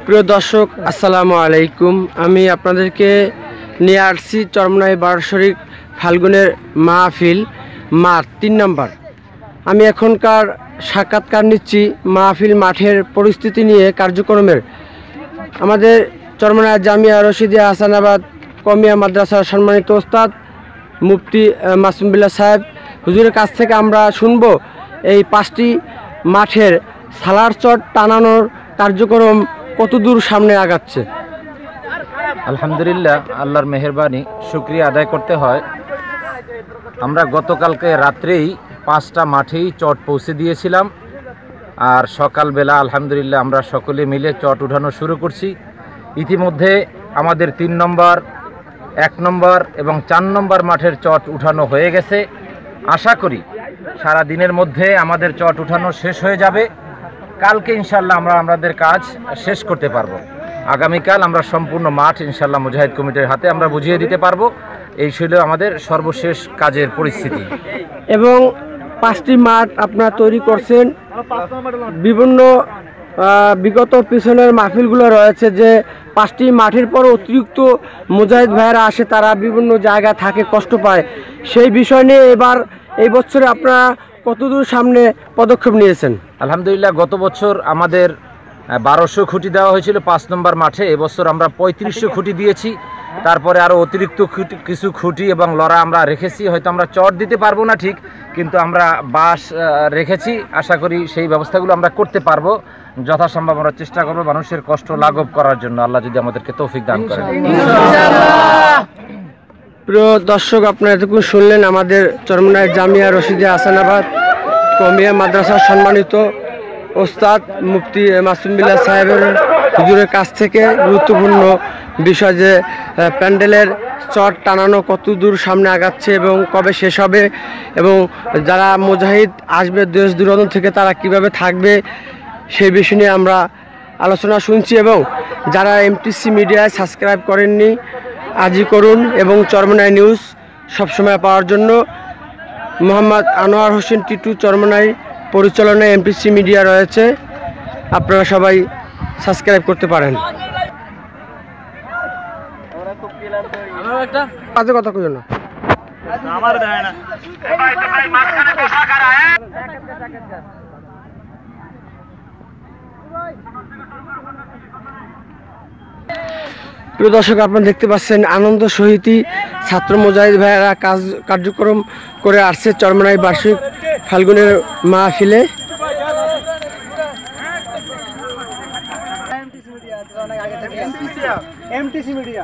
প্রিয় দর্শক, আসসালামু আলাইকুম। আমি আপনাদেরকে নিয়ে আসছি চরমনাই বারশরিক ফাল্গুনের মাহফিল মাঠ 3 নম্বর। আমি এখনকার সাক্ষাৎকার নিচ্ছি মাহফিল মাঠের পরিস্থিতি নিয়ে কার্যক্রমের। আমাদের চরমনাই জামিয়া রশিদিয়া হাসানাবাদ কমিয়া মাদ্রাসার সম্মানিত ওস্তাদ মুফতি মাসুম বিল্লাহ সাহেব হুজুরের কাছ থেকে আমরা শুনব এই 5টি মাঠের সালার চট টানানোর কার্যক্রম কতদূর সামনে আগাচ্ছে। আলহামদুলিল্লাহ, আল্লাহর মেহেরবানি, শুকরিয়া আদায় করতে হয়। আমরা গতকালকে রাত্রেই 5টা মাঠেই চট পৌঁছে দিয়েছিলাম, আর সকালবেলা আলহামদুলিল্লাহ আমরা সকলে মিলে চট উঠানো শুরু করছি। ইতিমধ্যে আমাদের 3 নম্বর, 1 নম্বর এবং 4 নম্বর মাঠের চট উঠানো হয়ে গেছে। আশা করি সারা দিনের মধ্যে আমাদের চট উঠানো শেষ হয়ে যাবে। কালকে ইনশাল্লাহ আমরা আমাদের কাজ শেষ করতে পারবো। আগামীকাল আমরা সম্পূর্ণ মাঠ ইনশাল্লাহ মুজাহিদ কমিটির হাতে আমরা বুঝিয়ে দিতে পারবো। এই ছিল আমাদের সর্বশেষ কাজের পরিস্থিতি। এবং 5টি মাঠ আপনারা তৈরি করছেন। বিভিন্ন বিগত পিছনের মাহফিলগুলো রয়েছে যে 5টি মাঠের পর অতিরিক্ত মুজাহিদ ভাইয়েরা আসে, তারা বিভিন্ন জায়গায় থাকে, কষ্ট পায়। সেই বিষয় নিয়ে এই বছরে আপনারা কতদূর সামনে পদক্ষেপ নিয়েছেন? আলহামদুলিল্লাহ, গত বছর আমাদের 1200 খুঁটি দেওয়া হয়েছিল 5 নম্বর মাঠে। এবছর আমরা 3500 খুঁটি দিয়েছি। তারপরে আরও অতিরিক্ত কিছু খুঁটি এবং লড়া আমরা রেখেছি। হয়তো আমরা চট দিতে পারবো না ঠিক, কিন্তু আমরা বাঁশ রেখেছি। আশা করি সেই ব্যবস্থাগুলো আমরা করতে পারবো। যথাসম্ভব আমরা চেষ্টা করবো মানুষের কষ্ট লাঘব করার জন্য, আল্লাহ যদি আমাদেরকে তৌফিক দান করেন। প্রিয় দর্শক, আপনারা এতক্ষণ শুনলেন আমাদের চরমনাই জামিয়া রশিদিয়া হাসানাবাদ কমিয়া মাদ্রাসার সম্মানিত ওস্তাদ মুফতি মাসুম বিল্লাহ সাহেবের হুজুরের কাছ থেকে গুরুত্বপূর্ণ বিষয় যে প্যান্ডেলের চট টানানো কত দূর সামনে আগাচ্ছে এবং কবে শেষ হবে, এবং যারা মুজাহিদ আসবে দেশ দূরান্ত থেকে তারা কিভাবে থাকবে সেই বিষয় নিয়ে আমরা আলোচনা শুনছি। এবং যারা এমটিসি মিডিয়ায় সাবস্ক্রাইব করেননি আজই করুন, এবং চরমনাই নিউজ সবসময় পাওয়ার জন্য মোহাম্মদ আনোয়ার হোসেন টিটু চরমনাই পরিচালনায় এমটিসি মিডিয়া রয়েছে, আপনারা সবাই সাবস্ক্রাইব করতে পারেন। কথা কই না প্রিয় দর্শক, আপনারা দেখতে পাচ্ছেন আনন্দ সহিত ছাত্র মুজাহিদ ভাইয়েরা কার্যক্রম করে আসছে চরমনাই বার্ষিক ফাল্গুনের মাহফিলে। MTC media